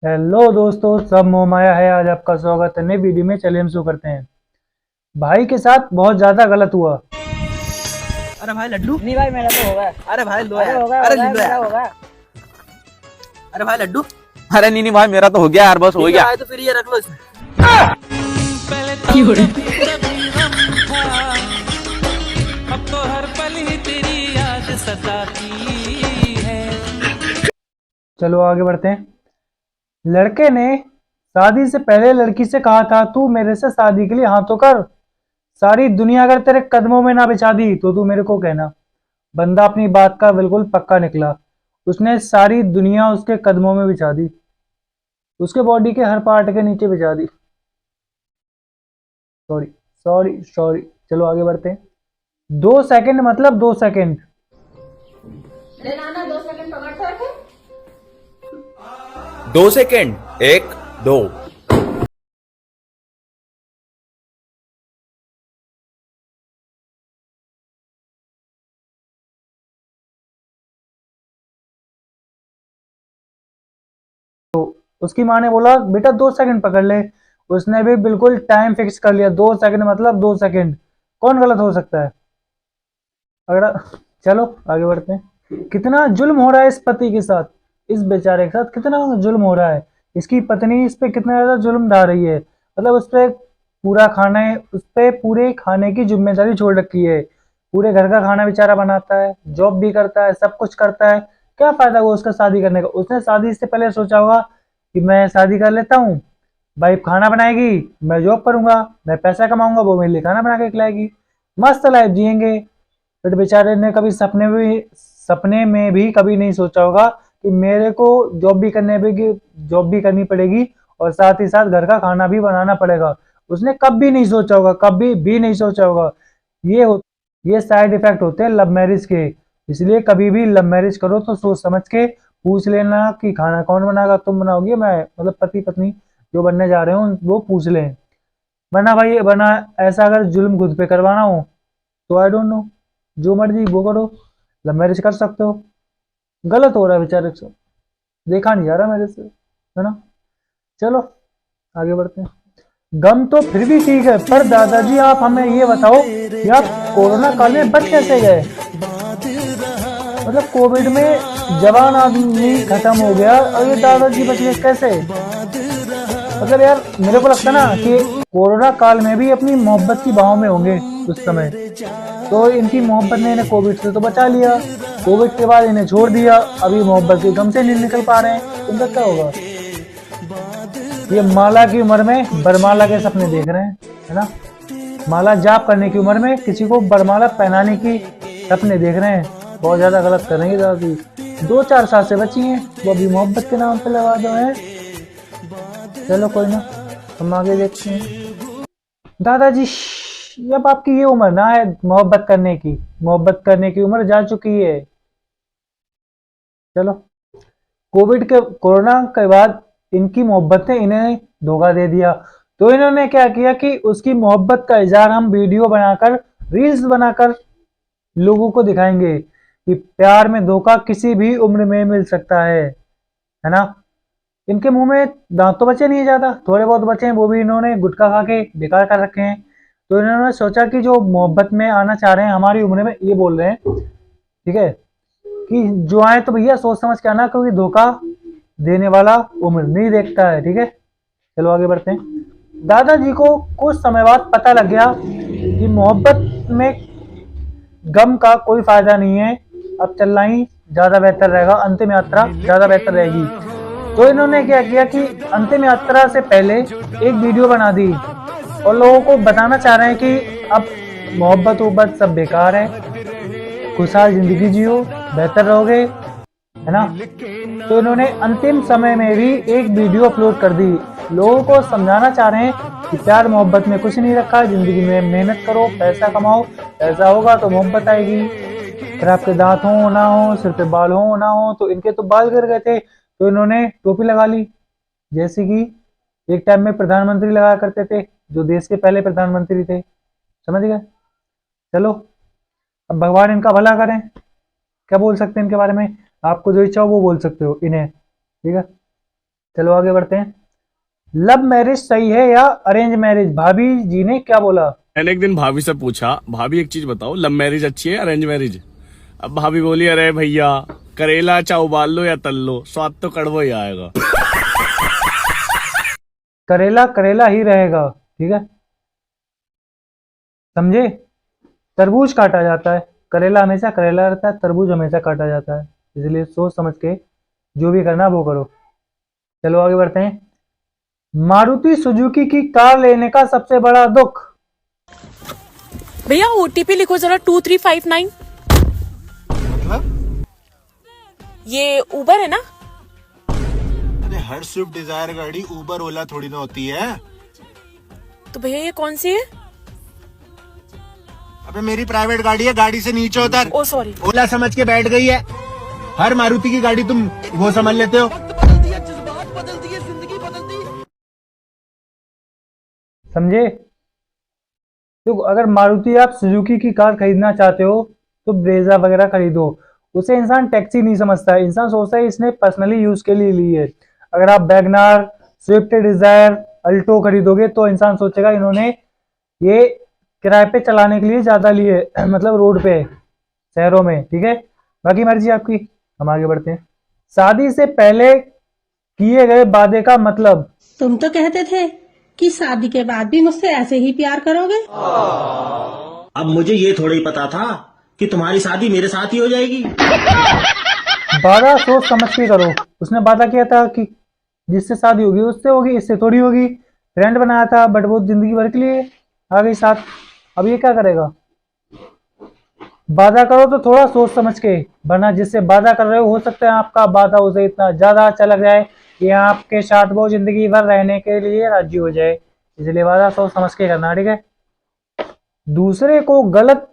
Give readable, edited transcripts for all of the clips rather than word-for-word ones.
Hello दोस्तों, सब मोहमाया है। आज आपका स्वागत है नई वीडियो में। चलिए हम शुरू करते हैं। भाई के साथ बहुत ज्यादा गलत हुआ। अरे भाई लड्डू। नहीं भाई मेरा तो होगा। अरे भाई लो अरे यार। होगा अरे होगा लो मेरा यार। होगा। अरे भाई लड्डू। अरे नहीं भाई मेरा तो हो गया यार, बस हो ठीक है गया। भाई, तो फिर ये रख लो इसमें। अब तो हर पल ही तेरी याद सताती है। चलो आगे बढ़ते हैं। लड़के ने शादी से पहले लड़की से कहा था, तू मेरे से शादी के लिए हाँ तो कर। सारी दुनिया अगर तेरे कदमों में ना बिछा दी तो तू मेरे को कहना। बंदा अपनी बात का बिल्कुल पक्का निकला। उसने सारी दुनिया उसके कदमों में बिछा दी, उसके बॉडी के हर पार्ट के नीचे बिछा दी। Sorry sorry sorry. चलो आगे बढ़ते हैं। 2 सेकंड मतलब 2 सेकंड। ले नाना 2 सेकंड पकड़ तो रखे। 2 सेकेंड, 1 2। उसकी माँ ने बोला बेटा 2 सेकंड पकड़ ले। उसने भी बिल्कुल टाइम फिक्स कर लिया। 2 सेकंड मतलब 2 सेकंड। कौन गलत हो सकता है? अगर चलो आगे बढ़ते हैं। कितना जुल्म हो रहा है इस पति के साथ, इस बेचारे के साथ कितना जुल्म हो रहा है। इसकी पत्नी इस पे कितना ज्यादा जुल्म ढा रही है। मतलब उस पे पूरा खाना है, उस पे पूरे खाने की जिम्मेदारी छोड़ रखी है। पूरे घर का खाना बेचारा बनाता है, जॉब भी करता है, सब कुछ करता है। क्या फायदा हुआ उसका शादी करने का? उसने शादी से पहले सोचा होगा कि मैं शादी कर लेता हूँ, भाई खाना बनाएगी, मैं जॉब करूंगा, मैं पैसा कमाऊंगा, वो मेरे लिए खाना बना के खिलाएगी, मस्त लाइफ जिएंगे। बट बेचारे ने कभी सपने में भी कभी नहीं सोचा होगा कि मेरे को जॉब भी करनी पड़ेगी और साथ ही साथ घर का खाना भी बनाना पड़ेगा। उसने कभी नहीं सोचा होगा, कभी भी नहीं सोचा होगा। ये हो ये साइड इफेक्ट होते हैं लव मैरिज के। इसलिए कभी भी लव मैरिज करो तो सोच समझ के पूछ लेना कि खाना कौन बनाएगा, तुम बनाओगे, मैं मतलब पति पत्नी जो बनने जा रहे हो वो पूछ लें। वरना ऐसा अगर जुल्म खुद पे करवाना हो तो आई डोंट नो, जो मर्जी वो करो, लव मैरिज कर सकते हो। गलत हो रहा है बेचारे से, देखा नहीं जा रहा मेरे से, है ना। चलो आगे बढ़ते हैं। गम तो फिर भी ठीक है, पर दादाजी आप हमें ये बताओ कि आप कोरोना काल में बच कैसे गए? मतलब कोविड में जवान आदमी खत्म हो गया और ये दादाजी बच गए कैसे? मतलब यार मेरे को लगता ना कि कोरोना काल में भी अपनी मोहब्बत की बाहों में होंगे उस समय। तो इनकी मोहब्बत ने इन्हें कोविड से तो बचा लिया, कोविड के बाद इन्हें छोड़ दिया, अभी मोहब्बत के गम से नहीं निकल पा रहे हैं। इनका क्या होगा? ये माला की उम्र में बरमाला के सपने देख रहे हैं, है ना। माला जाप करने की उम्र में किसी को बरमाला पहनाने की सपने देख रहे हैं। बहुत ज्यादा गलत कर रहे हैं दादाजी। 2-4 साल से बची हैं, वो अभी मोहब्बत के नाम पे लगा दो है। चलो कोई ना, हम आगे देखते हैं। दादाजी अब आपकी ये उम्र ना है मोहब्बत करने की उम्र जा चुकी है। चलो कोरोना के बाद इनकी मोहब्बत ने इन्हें धोखा दे दिया। तो इन्होंने क्या किया कि उसकी मोहब्बत का इजहार हम वीडियो बनाकर, रील्स बनाकर लोगों को दिखाएंगे कि प्यार में धोखा किसी भी उम्र में मिल सकता है ना। इनके मुंह में दांत तो बचे नहीं है ज्यादा, थोड़े बहुत बचे हैं, वो भी इन्होंने गुटखा खा के बेकार कर रखे हैं। तो इन्होंने सोचा कि जो मोहब्बत में आना चाह रहे हैं हमारी उम्र में, ये बोल रहे हैं ठीक है कि जो आए तो भैया सोच समझ के आना, क्योंकि धोखा देने वाला उम्र नहीं देखता है। ठीक है, चलो आगे बढ़ते हैं। दादाजी को कुछ समय बाद पता लग गया कि मोहब्बत में गम का कोई फायदा नहीं है, अब चलना ही ज्यादा बेहतर रहेगा, अंतिम यात्रा ज्यादा बेहतर रहेगी। तो इन्होंने क्या किया कि अंतिम यात्रा से पहले एक वीडियो बना दी और लोगों को बताना चाह रहे हैं कि अब मोहब्बत सब बेकार है, खुशहाल जिंदगी जियो, बेहतर रहोगे, है ना। तो इन्होंने अंतिम समय में भी एक वीडियो अपलोड कर दी। लोगों को समझाना चाह रहे हैं कि प्यार मोहब्बत में कुछ नहीं रखा, जिंदगी में मेहनत करो, पैसा कमाओ, पैसा होगा तो मोहब्बत आएगी। फिर आपके दांत हो ना हो, सिर पे बाल हो ना हो, तो इनके तो बाल गिर गए थे तो इन्होंने टोपी लगा ली, जैसे कि एक टाइम में प्रधानमंत्री लगा करते थे, जो देश के पहले प्रधानमंत्री थे, समझ गए। चलो अब भगवान इनका भला करें, क्या बोल सकते हैं इनके बारे में। आपको जो इच्छा हो वो बोल सकते हो इन्हें, ठीक है। चलो आगे बढ़ते हैं। लव मैरिज सही है या अरेंज मैरिज? भाभी जी ने क्या बोला? मैंने एक दिन भाभी से पूछा, भाभी एक चीज बताओ, लव मैरिज अच्छी है अरेंज मैरिज? अब भाभी बोली, अरे भैया करेला चाहे उबाल लो या तल लो, स्वाद तो कड़वा ही आएगा। करेला करेला ही रहेगा, ठीक है, समझे? तरबूज काटा जाता है, करेला हमेशा करेला रहता है, तरबूज हमेशा काटा जाता है, इसलिए सोच समझ के जो भी करना वो करो। चलो आगे बढ़ते हैं। मारुति सुजुकी की कार लेने का सबसे बड़ा दुख? भैया ओटीपी लिखो जरा 2359। ये उबर है ना? अरे हर स्विफ्ट डिजायर गाड़ी उबर ओला थोड़ी ना होती है। तो भैया ये कौन सी है? अबे मेरी प्राइवेट गाड़ी है, गाड़ी से नीचे उतर। ओ सॉरी। ओला समझ के बैठ गई है। हर मारुति की गाड़ी तुम वो समझ लेते हो। समझे? तो अगर मारुति आप सुजुकी की कार खरीदना चाहते हो तो ब्रेजा वगैरह खरीदो। उसे इंसान टैक्सी नहीं समझता है, इंसान सोचता है इसने पर्सनली यूज के लिए ली है। अगर आप वैगनार, स्विफ्ट डिजायर, अल्टो खरीदोगे तो इंसान सोचेगा इन्होंने ये किराए पे चलाने के लिए ज्यादा लिए मतलब रोड पे, शहरों में, ठीक है। बाकी मर्जी आपकी। हम आगे बढ़ते हैं। शादी से पहले किए गए वादे का मतलब? तुम तो कहते थे कि शादी के बाद भी मुझसे ऐसे ही प्यार करोगे। अब मुझे ये थोड़ा ही पता था कि तुम्हारी शादी मेरे साथ ही हो जाएगी। वादा सोच समझ के करो। उसने वादा किया था कि जिससे शादी होगी उससे होगी, इससे थोड़ी होगी। फ्रेंड बनाया था बट वो जिंदगी भर के लिए आ गई साथ। अब ये क्या करेगा? वादा करो तो थोड़ा सोच समझ के, वरना जिससे वादा कर रहे हो सकता है आपका वादा उसे इतना ज्यादा अच्छा लग जाए कि आपके साथ वो जिंदगी भर रहने के लिए राजी हो जाए। इसलिए वादा सोच समझ के करना, ठीक है। दूसरे को गलत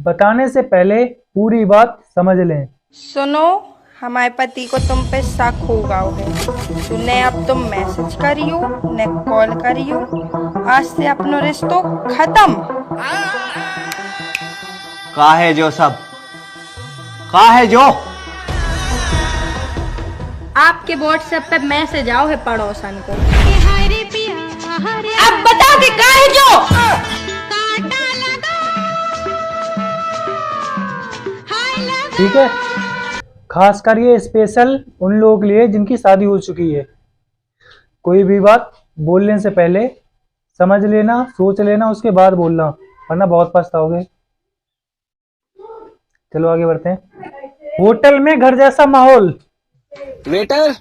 बताने से पहले पूरी बात समझ लें। सुनो, हमारे पति को तुम पे शक हो गया है। तूने अब तुम मैसेज करियो न कॉल करियो, आज से अपनो रिश्तो खत्म। कहा है जो सब? कहा है जो? आपके व्हाट्सएप पे मैसेज आओ है पड़ोसन को। अब बताओ कि कहा है जो? ठीक है, खासकर ये स्पेशल उन लोगों के लिए जिनकी शादी हो चुकी है। कोई भी बात बोलने से पहले समझ लेना, सोच लेना, उसके बाद बोलना, वरना बहुत पछताओगे। चलो आगे बढ़ते हैं। होटल में घर जैसा माहौल? वेटर,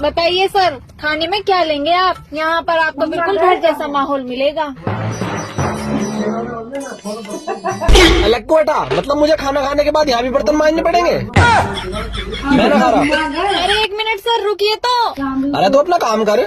बताइए सर, खाने में क्या लेंगे आप? यहाँ पर आपको बिल्कुल घर जैसा माहौल मिलेगा। अलग को हटा, मतलब मुझे खाना खाने के बाद यहाँ भी बर्तन मांजने पड़ेंगे? मैं ना खा रहा। अरे एक मिनट सर, रुकिए तो। अरे तो अपना काम कर।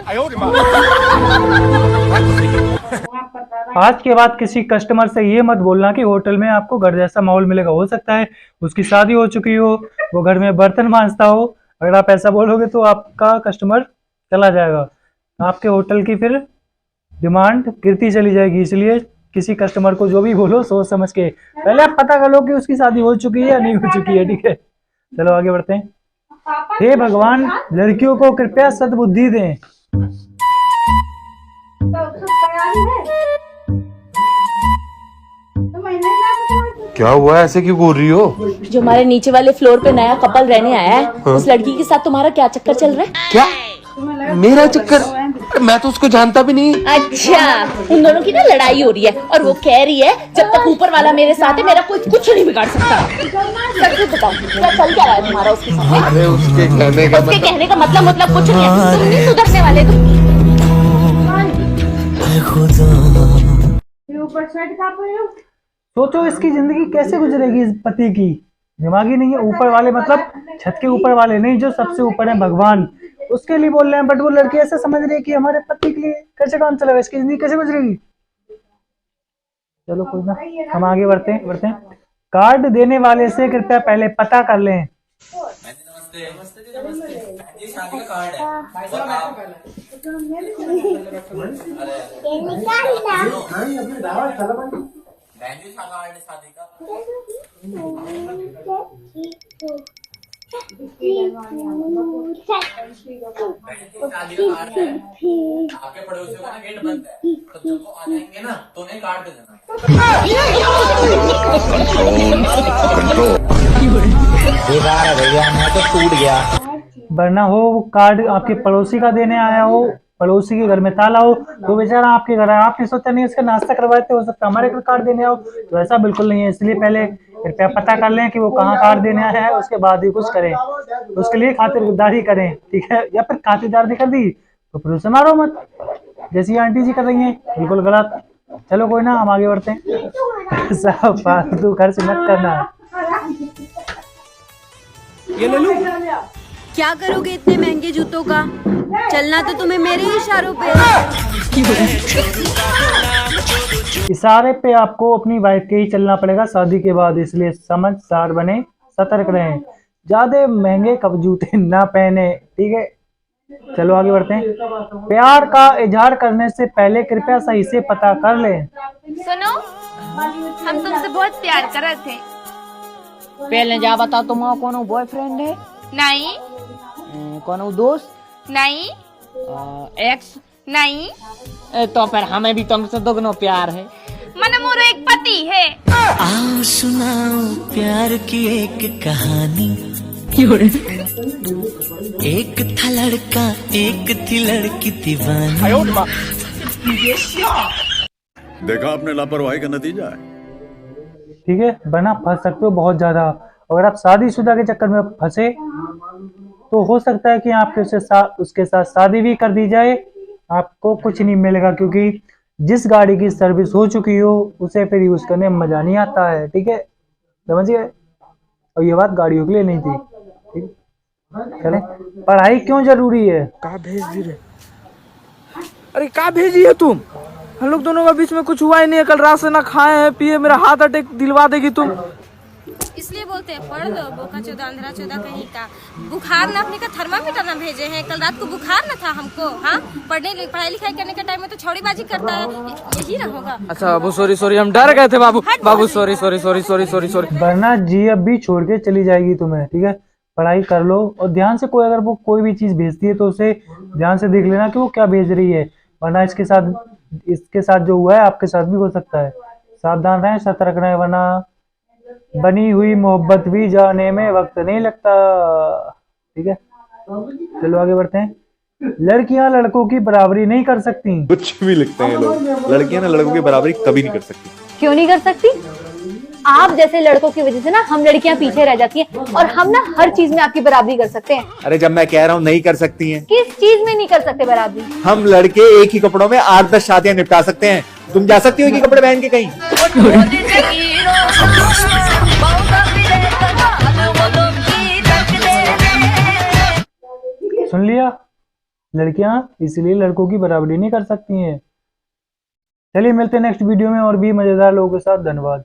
आज के बाद किसी कस्टमर से ये मत बोलना कि होटल में आपको घर जैसा माहौल मिलेगा। हो सकता है उसकी शादी हो चुकी हो, वो घर में बर्तन मांजता हो। अगर आप ऐसा बोलोगे तो आपका कस्टमर चला जाएगा, आपके होटल की फिर डिमांड गिरती चली जाएगी। इसलिए किसी कस्टमर को जो भी बोलो सोच समझ के, पहले आप पता कर लो कि उसकी शादी हो चुकी है या नहीं हो चुकी है, ठीक है। चलो आगे बढ़ते हैं। हे भगवान, लड़कियों को कृपया सद्बुद्धि दें। क्या हुआ, ऐसे क्यों बोल रही हो? जो हमारे नीचे वाले फ्लोर पे नया कपल रहने आया है, उस लड़की के साथ तुम्हारा क्या चक्कर चल रहा है? क्या मेरा चक्कर? मैं तो उसको जानता भी नहीं। अच्छा, उन दोनों की ना लड़ाई हो रही है और वो कह रही है जब तक ऊपर वाला मेरे साथ है मेरा कोई कुछ नहीं बिगाड़ सकता। सच बताओ, क्या चल क्या रहा है तुम्हारा उसके साथ? अरे उसके कहने का मतलब कुछ नहीं है। तुम नहीं सुधरने वाले तुम। सोचो इसकी जिंदगी कैसे गुजरेगी इस पति की। दिमागी नहीं है। ऊपर वाले मतलब छत के ऊपर वाले नहीं, जो सबसे ऊपर है भगवान, उसके लिए बोल रहे हैं। बट वो लड़की ऐसे समझ रही है कि हमारे पति के लिए कैसे काम चलेगा, इसकी जिंदगी कैसे गुजरेगी। चलो कोई ना, हम आगे बढ़ते हैं। कार्ड देने वाले से कृपया पहले पता कर लें। आपके पड़ोसियों का गेट बंद है, तो जब वो आ जाएंगे ना तो उन्हें काट देना। भैया मैं तो टूट गया। वरना हो वो कार्ड आपके पड़ोसी का देने आया हो, पड़ोसी के घर में ताला हो, तो बेचारा आपके घर आया, आपने सोचा नहीं उसका नाश्ता करवाए थे, हो सकता हमारे घर कार्ड देने आओ, तो ऐसा बिल्कुल नहीं है। इसलिए पहले कृपया पता कर लें कि वो कहाँ कार्ड देने आया है, उसके बाद ही कुछ करें। उसके लिए खातिरदारी करें, ठीक है, या फिर खातिरदारी कर दी तो फिर उसे मारो मत, जैसी आंटी जी कर रही हैं, बिल्कुल गलत। चलो कोई ना, हम आगे बढ़ते हैं। सब फालतू खर्च मत करना। ये ले लूं? क्या करोगे इतने महंगे जूतों का? चलना तो तुम्हें मेरे ही इशारों पे। इशारे पे आपको अपनी वाइफ के ही चलना पड़ेगा शादी के बाद, इसलिए समझदार बने, सतर्क रहें, ज्यादा महंगे कब जूते ना पहने, ठीक है। चलो आगे बढ़ते हैं। प्यार का इजहार करने से पहले कृपया सही से पता कर लें। सुनो, हम तुमसे बहुत प्यार कर रहे थे। पहले जा बताओ, तुम्हारा कौन बॉयफ्रेंड है? नहीं कौन दोस्त? नहीं एक्स? नहीं, तो फिर हमें भी तुमसे दोगुना प्यार है। मन मोरो एक पति है। आओ सुनाओ प्यार की एक कहानी। एक था लड़का, एक थी लड़की दीवानी। देखा आपने लापरवाही का नतीजा है। ठीक है, वरना फंस सकते हो बहुत ज्यादा। अगर आप शादीशुदा के चक्कर में फंसे तो हो सकता है कि आपके उसके साथ शादी भी कर दी जाए, आपको कुछ नहीं मिलेगा, क्योंकि जिस गाड़ी की सर्विस हो चुकी हो उसे फिर यूज करने में मजा नहीं आता है, ठीक है, समझिए। और ये बात गाड़ियों के लिए नहीं थी, ठीक। चले, पढ़ाई क्यों जरूरी है? कहाँ भेज दी रे? अरे कहाँ भेजी है तुम? हम लोग दोनों के बीच में कुछ हुआ ही नहीं है, कल रात से ना खाए हैं पिए, मेरा हार्ट अटैक दिलवा देगी तुम। इसलिए बोलते हैं पढ़ लो, बोका चौदह अंधरा चौदह कहीं का। बुखार नापने का थर्मामीटर ना भेजे हैं, कल रात को बुखार ना था हमको। हाँ, पढ़ाई लिखाई करने के टाइम में तो छौड़ीबाजी करता है, यही ना होगा। अच्छा बाबू सॉरी, हम डर गए थे बाबू सॉरी। वरना जी अब भी छोड़ के चली जाएगी तुम्हें, ठीक है। पढ़ाई कर लो और ध्यान से, अगर वो कोई भी चीज भेजती है तो उसे ध्यान से देख लेना कि वो क्या भेज रही है, वरना इसके साथ जो हुआ है आपके साथ भी हो सकता है। सावधान रहें, सतर्क रहें, वरना बनी हुई मोहब्बत भी जाने में वक्त नहीं लगता, ठीक है। चलो आगे बढ़ते हैं। लड़कियां लड़कों की बराबरी नहीं कर सकती। कुछ भी लिखते हैं लोग, लड़कियां ना लड़कों की बराबरी कभी नहीं कर सकती। क्यों नहीं कर सकती? आप जैसे लड़कों की वजह से ना हम लड़कियां पीछे रह जाती हैं, और हम ना हर चीज में आपकी बराबरी कर सकते हैं। अरे जब मैं कह रहा हूँ नहीं कर सकती हैं। किस चीज में नहीं कर सकते बराबरी? हम लड़के एक ही कपड़ों में 8-10 शादियां निपटा सकते हैं। तुम जा सकती हो एक ही कपड़े पहन के कहीं? सुन लिया, लड़कियां इसलिए लड़कों की बराबरी नहीं कर सकती हैं। चलिए मिलते हैं नेक्स्ट वीडियो में और भी मजेदार लोगों के साथ। धन्यवाद।